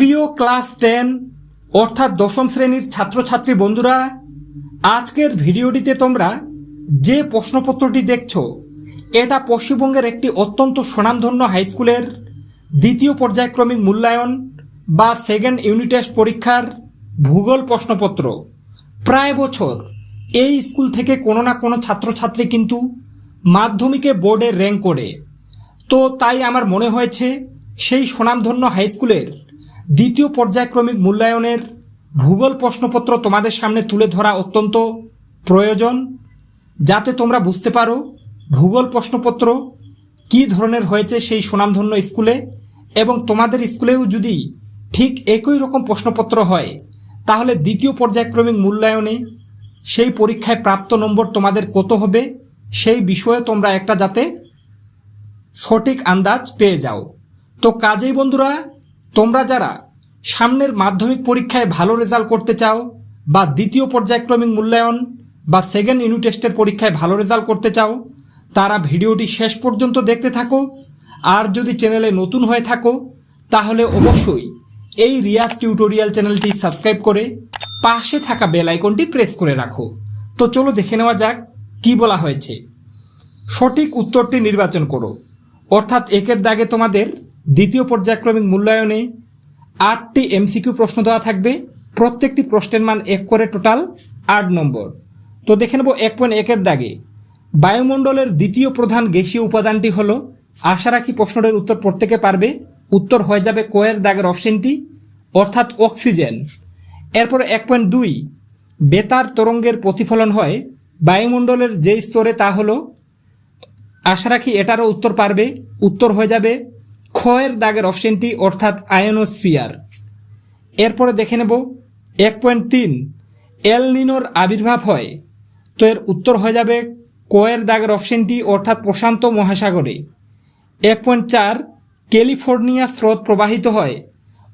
প্রিয় ক্লাস 10 অর্থাৎ দশম শ্রেণীর ছাত্রছাত্রী বন্ধুরা, আজকের ভিডিওটিতে তোমরা যে প্রশ্নপত্রটি দেখছো এটা পশ্চিমবঙ্গের একটি অত্যন্ত স্বনামধন্য হাইস্কুলের দ্বিতীয় পর্যায়ক্রমিক মূল্যায়ন বা সেকেন্ড ইউনিট টেস্ট পরীক্ষার ভূগোল প্রশ্নপত্র। প্রায় বছর এই স্কুল থেকে কোনো না কোনো ছাত্রছাত্রী কিন্তু মাধ্যমিকে বোর্ডে র্যাঙ্ক করে, তো তাই আমার মনে হয়েছে সেই স্বনামধন্য হাইস্কুলের দ্বিতীয় পর্যায়ক্রমিক মূল্যায়নের ভূগোল প্রশ্নপত্র তোমাদের সামনে তুলে ধরা অত্যন্ত প্রয়োজন, যাতে তোমরা বুঝতে পারো ভূগোল প্রশ্নপত্র কী ধরনের হয়েছে সেই স্বনামধন্য স্কুলে, এবং তোমাদের স্কুলেও যদি ঠিক একই রকম প্রশ্নপত্র হয় তাহলে দ্বিতীয় পর্যায়ক্রমিক মূল্যায়নে সেই পরীক্ষায় প্রাপ্ত নম্বর তোমাদের কত হবে সেই বিষয়ে তোমরা একটা যাতে সঠিক আন্দাজ পেয়ে যাও। তো কাজেই বন্ধুরা, তোমরা যারা সামনের মাধ্যমিক পরীক্ষায় ভালো রেজাল্ট করতে চাও বা দ্বিতীয় পর্যায়ক্রমিক মূল্যায়ন বা সেকেন্ড ইউনিট টেস্টের পরীক্ষায় ভালো রেজাল্ট করতে চাও, তারা ভিডিওটি শেষ পর্যন্ত দেখতে থাকো। আর যদি চ্যানেলে নতুন হয়ে থাকো তাহলে অবশ্যই এই রিয়াজ টিউটোরিয়াল চ্যানেলটি সাবস্ক্রাইব করে পাশে থাকা বেল আইকনটি প্রেস করে রাখো। তো চলো দেখে নেওয়া যাক কি বলা হয়েছে। সঠিক উত্তরটি নির্বাচন করো। অর্থাৎ একের দাগে তোমাদের দ্বিতীয় পর্যায়ক্রমিক মূল্যায়নে 8টি এমসিকিউ প্রশ্ন দেওয়া থাকবে, প্রত্যেকটি প্রশ্নের মান 1 করে, টোটাল 8 নম্বর। তো দেখে নেব 1.1-এর দাগে বায়ুমণ্ডলের দ্বিতীয় প্রধান গ্যাসীয় উপাদানটি হলো, আশা রাখি প্রশ্নটির উত্তর প্রত্যেকে পারবে। উত্তর হয়ে যাবে কয়ের দাগের অপশনটি, অর্থাৎ অক্সিজেন। এরপরে 1.2 বেতার তরঙ্গের প্রতিফলন হয় বায়ুমণ্ডলের যে স্তরে, তা হলো, আশা রাখি এটারও উত্তর পারবে। উত্তর হয়ে যাবে ক্ষয়ের দাগের অপশনটি, অর্থাৎ আয়নোস্ফিয়ার। এরপরে দেখে নেব 1.3 এল নিনোর আবির্ভাব হয়, তো এর উত্তর হয়ে যাবে কয়ের দাগের অপশনটি, অর্থাৎ প্রশান্ত মহাসাগরে। 1.4 ক্যালিফোর্নিয়া স্রোত প্রবাহিত হয়,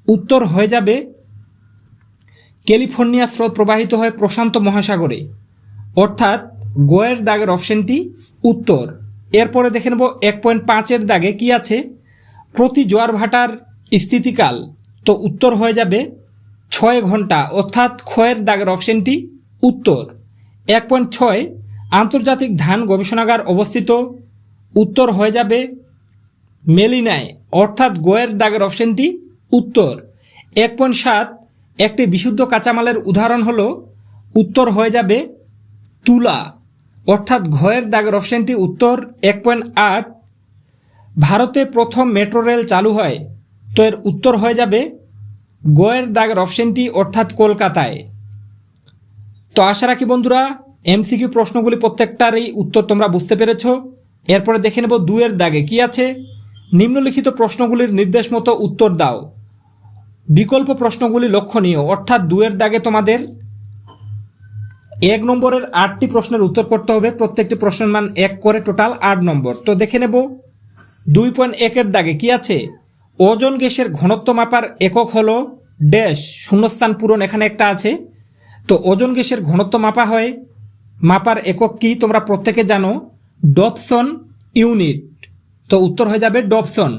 উত্তর হয়ে যাবে ক্যালিফোর্নিয়া স্রোত প্রবাহিত হয় প্রশান্ত মহাসাগরে, অর্থাৎ গয়ের দাগের অপশনটি উত্তর। এরপরে দেখে নেব 1.5-এর দাগে কি আছে, প্রতি জোয়ার ভাটার স্থিতিকাল, তো উত্তর হয়ে যাবে 6 ঘন্টা, অর্থাৎ ক্ষয়ের দাগের অপশনটি উত্তর। 1.6 আন্তর্জাতিক ধান গবেষণাগার অবস্থিত, উত্তর হয়ে যাবে মেলিনায়, অর্থাৎ গয়ের দাগের অপশনটি উত্তর। 1.7 একটি বিশুদ্ধ কাঁচামালের উদাহরণ হলো, উত্তর হয়ে যাবে তুলা, অর্থাৎ ঘয়ের দাগের অপশনটি উত্তর। 1.8 ভারতে প্রথম মেট্রো রেল চালু হয়, তো এর উত্তর হয়ে যাবে গয়ের দাগের অপশনটি, অর্থাৎ কলকাতায়। তো আশা রাখি বন্ধুরা এমসিকিউ প্রশ্নগুলি প্রত্যেকটারই উত্তর তোমরা বুঝতে পেরেছ। এরপরে দেখে নেব 2-এর দাগে কি আছে, নিম্নলিখিত প্রশ্নগুলির নির্দেশ মতো উত্তর দাও। বিকল্প প্রশ্নগুলি লক্ষণীয়, অর্থাৎ 2-এর দাগে তোমাদের 1 নম্বরের 8টি প্রশ্নের উত্তর করতে হবে, প্রত্যেকটি প্রশ্নের মান 1 করে, টোটাল 8 নম্বর। তো দেখে নেব 2.1-এর দাগে কি আছে, ওজোন গ্যাসের ঘনত্ব মাপার একক হলো ড্যাশ, শূন্যস্থান পূরণ এখানে একটা আছে। তো ওজোন গ্যাসের ঘনত্ব মাপা হয়, মাপার একক কি তোমরা প্রত্যেকে জানো, ডবসন ইউনিট, তো উত্তর হয়ে যাবে ডবসন।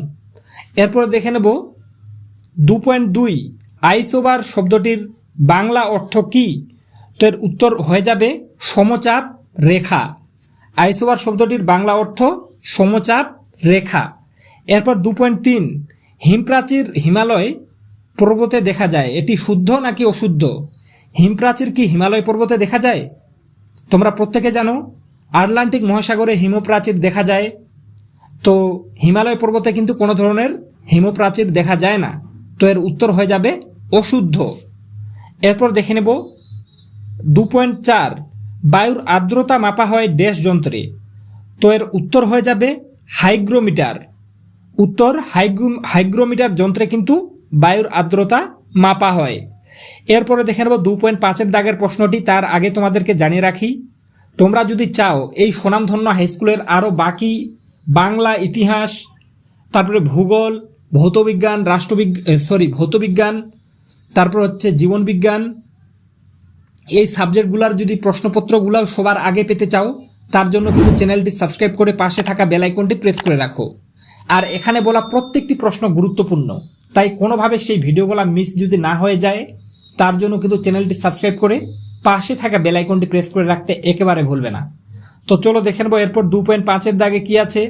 এরপরে দেখে নেব 2.2 আইসোবার শব্দটির বাংলা অর্থ কি, তো এর উত্তর হয়ে যাবে সমচাপ রেখা। আইসোবার শব্দটির বাংলা অর্থ সমচাপ রেখা। এরপর 2.3 হিমপ্রাচীর হিমালয় পর্বতে দেখা যায়, এটি শুদ্ধ নাকি অশুদ্ধ? হিমপ্রাচীর কি হিমালয় পর্বতে দেখা যায়? তোমরা প্রত্যেকে জানো আটলান্টিক মহাসাগরে হিমপ্রাচীর দেখা যায়, তো হিমালয় পর্বতে কিন্তু কোনো ধরনের হিমপ্রাচীর দেখা যায় না, তো এর উত্তর হয়ে যাবে অশুদ্ধ। এরপর দেখে নেব 2.4 বায়ুর আর্দ্রতা মাপা হয় ড্যাশ যন্ত্রে, তো এর উত্তর হয়ে যাবে হাইগ্রোমিটার। উত্তর হাইগ্রোমিটার যন্ত্রে কিন্তু বায়ুর আর্দ্রতা মাপা হয়। এরপরে দেখে নেব 2.5-এর দাগের প্রশ্নটি। তার আগে তোমাদেরকে জানিয়ে রাখি, তোমরা যদি চাও এই স্বনামধন্য হাইস্কুলের আরও বাকি বাংলা, ইতিহাস, তারপরে ভূগোল, ভৌতবিজ্ঞান, ভৌতবিজ্ঞান, তারপর হচ্ছে জীবনবিজ্ঞান, এই সাবজেক্টগুলোর যদি প্রশ্নপত্রগুলো সবার আগে পেতে চাও, তার জন্য কিন্তু চ্যানেলটি সাবস্ক্রাইব করে পাশে থাকা বেল আইকনটি প্রেস করে রাখো। আর এখানে বলা প্রত্যেকটি প্রশ্ন গুরুত্বপূর্ণ, তাই কোনোভাবে সেই ভিডিওগুলো মিস যদি না হয়ে যায় তার জন্য কিন্তু চ্যানেলটি সাবস্ক্রাইব করে পাশে থাকা বেল আইকনটি প্রেস করে রাখতে একেবারে ভুলবে না। তো চলো দেখে নেব এরপর 2.5-এর দাগে কি আছে।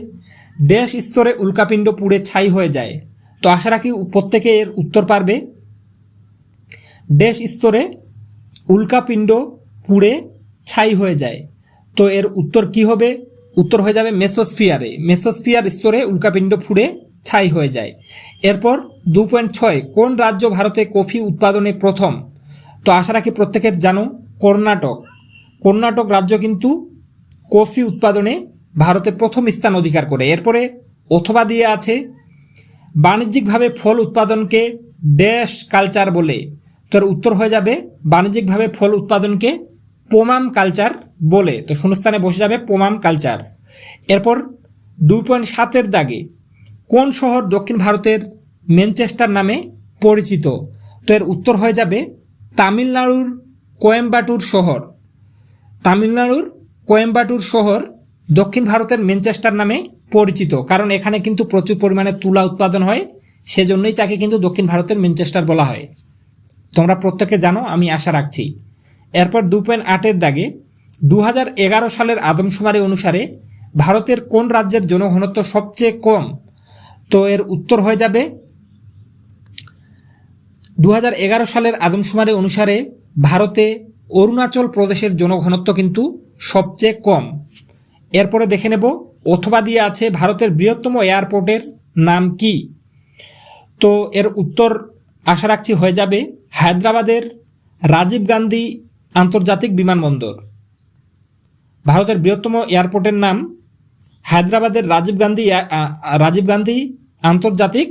দেশ স্তরে উল্কাপিণ্ড পুড়ে ছাই হয়ে যায়। তো আশা রাখি প্রত্যেকে এর উত্তর পারবে। দেশ স্তরে উল্কাপিণ্ড পুড়ে ছাই হয়ে যায়, তো এর উত্তর কি হবে? উত্তর হয়ে যাবে মেসোস্ফিয়ারে। মেসোস্ফিয়ার স্তরে উল্কাপিণ্ড পুড়ে ছাই হয়ে যায়। এরপর 2.6, কোন রাজ্য ভারতে কফি উৎপাদনে প্রথম? তো আশা রাখি প্রত্যেকের জানো, কর্ণাটক। কর্ণাটক রাজ্য কিন্তু কফি উৎপাদনে ভারতে প্রথম স্থান অধিকার করে। এরপরে অথবা দিয়ে আছে, বাণিজ্যিকভাবে ফল উৎপাদনকে ড্যাশ কালচার বলে। তোর উত্তর হয়ে যাবে বাণিজ্যিকভাবে ফল উৎপাদনকে পোমাম কালচার বলে। তো শূন্যস্থানে বসে যাবে পোমাম কালচার। এরপর 2.7-এর দাগে কোন শহর দক্ষিণ ভারতের ম্যানচেস্টার নামে পরিচিত? তো এর উত্তর হয়ে যাবে তামিলনাড়ুর কোয়েম্বাটুর শহর। তামিলনাড়ুর কোয়েম্বাটুর শহর দক্ষিণ ভারতের ম্যানচেস্টার নামে পরিচিত, কারণ এখানে কিন্তু প্রচুর পরিমাণে তুলা উৎপাদন হয়, সেজন্যই তাকে কিন্তু দক্ষিণ ভারতের ম্যানচেস্টার বলা হয়। তোমরা প্রত্যেকে জানো, আমি আশা রাখছি। এরপর 2.8-এর দাগে 2011 সালের আদমশুমারি অনুসারে ভারতের কোন রাজ্যের জনঘনত্ব সবচেয়ে কম? তো এর উত্তর হয়ে যাবে 2011 সালের আদমশুমারি অনুসারে ভারতে অরুণাচল প্রদেশের জনঘনত্ব কিন্তু সবচেয়ে কম। এরপরে দেখে নেব অথবা দিয়ে আছে, ভারতের বৃহত্তম এয়ারপোর্টের নাম কি? তো এর উত্তর আশা রাখছি হয়ে যাবে হায়দ্রাবাদের রাজীব গান্ধী আন্তর্জাতিক বিমানবন্দর। ভারতের বৃহত্তম এয়ারপোর্টের নাম হায়দ্রাবাদের রাজীব গান্ধী আন্তর্জাতিক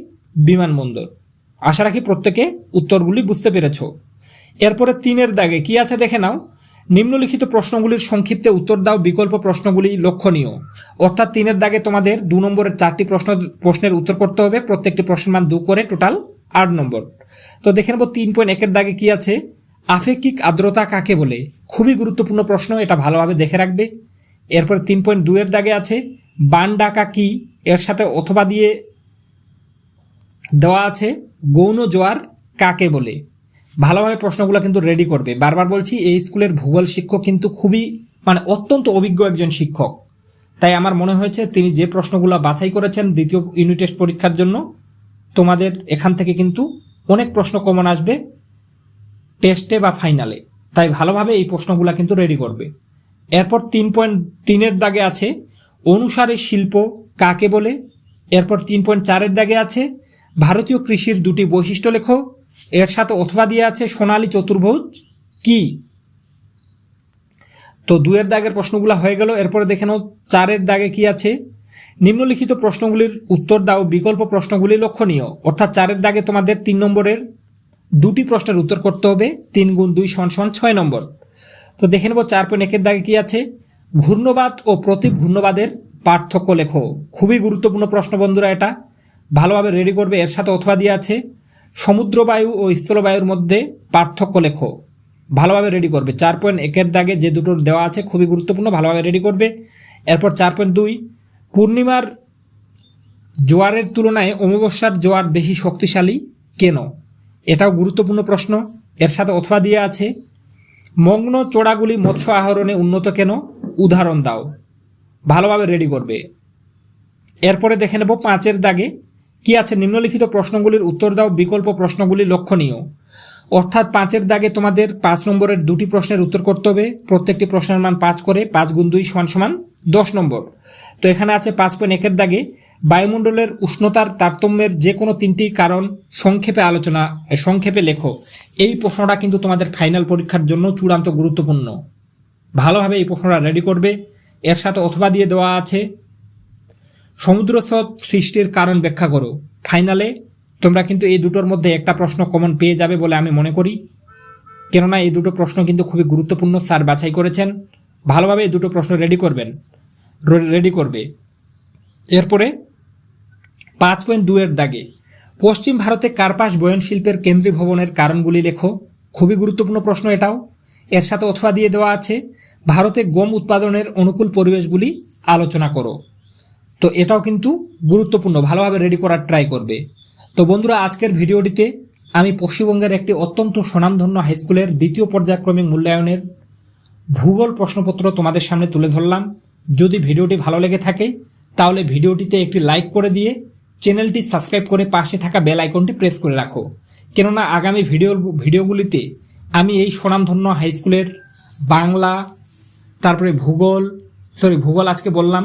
বিমানবন্দর। আশা রাখি প্রত্যেকে উত্তরগুলি বুঝতে পেরেছ। এরপরে 3-এর দাগে কি আছে দেখে নাও। নিম্নলিখিত প্রশ্নগুলির সংক্ষিপ্তে উত্তর দাও, বিকল্প প্রশ্নগুলি লক্ষণীয়। অর্থাৎ 3-এর দাগে তোমাদের 2 নম্বরের 4টি প্রশ্নের উত্তর করতে হবে, প্রত্যেকটি প্রশ্নের মান 2 করে, টোটাল 8 নম্বর। তো দেখে নেব 3.1-এর দাগে কি আছে। আপেক্ষিক আর্দ্রতা কাকে বলে? খুবই গুরুত্বপূর্ণ প্রশ্ন, এটা ভালোভাবে দেখে রাখবে। এরপরে 3.2-এর দাগে আছে, বান ডাকা কি? এর সাথে অথবা দিয়ে দেওয়া আছে, গৌণ জোয়ার কাকে বলে? ভালোভাবে প্রশ্নগুলো কিন্তু রেডি করবে। বারবার বলছি, এই স্কুলের ভূগোল শিক্ষক কিন্তু খুবই অত্যন্ত অভিজ্ঞ একজন শিক্ষক, তাই আমার মনে হয়েছে তিনি যে প্রশ্নগুলো বাছাই করেছেন দ্বিতীয় ইউনিট টেস্ট পরীক্ষার জন্য, তোমাদের এখান থেকে কিন্তু অনেক প্রশ্ন কমন আসবে টেস্টে বা ফাইনালে, তাই ভালোভাবে এই প্রশ্নগুলো কিন্তু রেডি করবে। এরপর 3.3-এর দাগে আছে, অনুসারে শিল্প কাকে বলে? এরপর 3.4-এর দাগে আছে, ভারতীয় কৃষির 2টি বৈশিষ্ট্য লেখো। এর সাথে অথবা দিয়ে আছে, সোনালী চতুর্ভুজ কি? তো 2-এর দাগের প্রশ্নগুলো হয়ে গেল। এরপরে দেখে নাও 4-এর দাগে কি আছে। নিম্নলিখিত প্রশ্নগুলির উত্তর দাও, বিকল্প প্রশ্নগুলি লক্ষণীয়। অর্থাৎ 4-এর দাগে তোমাদের 3 নম্বরের 2টি প্রশ্নের উত্তর করতে হবে। 3 × 2 = 6 নম্বর। তো দেখে নেব 4.1-এর দাগে কি আছে। ঘূর্ণবাদ ও প্রতি ঘূর্ণবাদের পার্থক্য লেখো। খুবই গুরুত্বপূর্ণ প্রশ্ন বন্ধুরা, এটা ভালোভাবে রেডি করবে। এর সাথে অথবা দিয়ে আছে, সমুদ্রবায়ু ও স্থলবায়ুর মধ্যে পার্থক্য লেখো। ভালোভাবে রেডি করবে। 4.1-এর দাগে যে দুটো দেওয়া আছে খুবই গুরুত্বপূর্ণ, ভালোভাবে রেডি করবে। এরপর 4.2, পূর্ণিমার জোয়ারের তুলনায় অমাবস্যার জোয়ার বেশি শক্তিশালী কেন? এটাও গুরুত্বপূর্ণ প্রশ্ন। এর সাথে অথবা দিয়ে আছে, মগ্ন চোড়াগুলি মৎস্য আহরণে উন্নত কেন? উদাহরণ দাও। ভালোভাবে রেডি করবে। এরপরে দেখে নেব 5-এর দাগে কি আছে। নিম্নলিখিত প্রশ্নগুলির উত্তর দাও, বিকল্প প্রশ্নগুলি লক্ষণীয়। অর্থাৎ 5-এর দাগে তোমাদের 5 নম্বরের 2টি প্রশ্নের উত্তর করতে হবে, প্রত্যেকটি প্রশ্নের মান 5 করে, 5 × 2 = 10 নম্বর। তো এখানে আছে 5.1-এর দাগে, বায়ুমণ্ডলের উষ্ণতার তারতম্যের যে কোনো 3টি কারণ সংক্ষেপে লেখো। এই প্রশ্নটা কিন্তু তোমাদের ফাইনাল পরীক্ষার জন্য চূড়ান্ত গুরুত্বপূর্ণ, ভালোভাবে এই প্রশ্নটা রেডি করবে। এর সাথে অথবা দিয়ে দেওয়া আছে, সমুদ্রস্রোত সৃষ্টির কারণ ব্যাখ্যা করো। ফাইনালে তোমরা কিন্তু এই দুটোর মধ্যে একটা প্রশ্ন কমন পেয়ে যাবে বলে আমি মনে করি, কেননা এই দুটো প্রশ্ন কিন্তু খুবই গুরুত্বপূর্ণ, স্যার বাছাই করেছেন। ভালোভাবে এই দুটো প্রশ্ন রেডি করবে। এরপরে 5.2-এর দাগে, পশ্চিম ভারতে কার্পাস বয়ন শিল্পের কেন্দ্রীয় ভবনের কারণগুলি লেখো। খুবই গুরুত্বপূর্ণ প্রশ্ন এটাও। এর সাথে অথবা দিয়ে দেওয়া আছে, ভারতে গম উৎপাদনের অনুকূল পরিবেশগুলি আলোচনা করো। তো এটাও কিন্তু গুরুত্বপূর্ণ, ভালোভাবে রেডি করার ট্রাই করবে। তো বন্ধুরা, আজকের ভিডিওটিতে আমি পশ্চিমবঙ্গের একটি অত্যন্ত স্বনামধন্য হাইস্কুলের দ্বিতীয় পর্যায়ক্রমিক মূল্যায়নের ভূগোল প্রশ্নপত্র তোমাদের সামনে তুলে ধরলাম। যদি ভিডিওটি ভালো লেগে থাকে তাহলে ভিডিওটিতে একটি লাইক করে দিয়ে চ্যানেলটি সাবস্ক্রাইব করে পাশে থাকা বেল আইকনটি প্রেস করে রাখো, কেননা আগামী ভিডিওগুলিতে আমি এই স্বনামধন্য হাইস্কুলের বাংলা, তারপরে ভূগোল আজকে বললাম,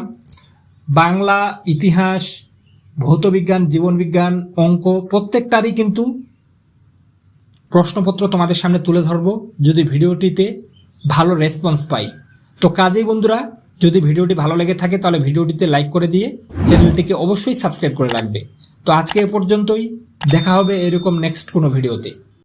বাংলা, ইতিহাস, ভৌতবিজ্ঞান, জীবনবিজ্ঞান, অঙ্ক প্রত্যেকটারই কিন্তু প্রশ্নপত্র তোমাদের সামনে তুলে ধরব যদি ভিডিওটিতে ভালো রেসপন্স পাই। তো কাজেই বন্ধুরা, যদি ভিডিওটি ভালো লেগে থাকে তাহলে ভিডিওটিতে লাইক করে দিয়ে চ্যানেলটিকে অবশ্যই সাবস্ক্রাইব করে রাখবে। তো আজকে এ পর্যন্তই, দেখা হবে এরকম নেক্সট কোনো ভিডিওতে।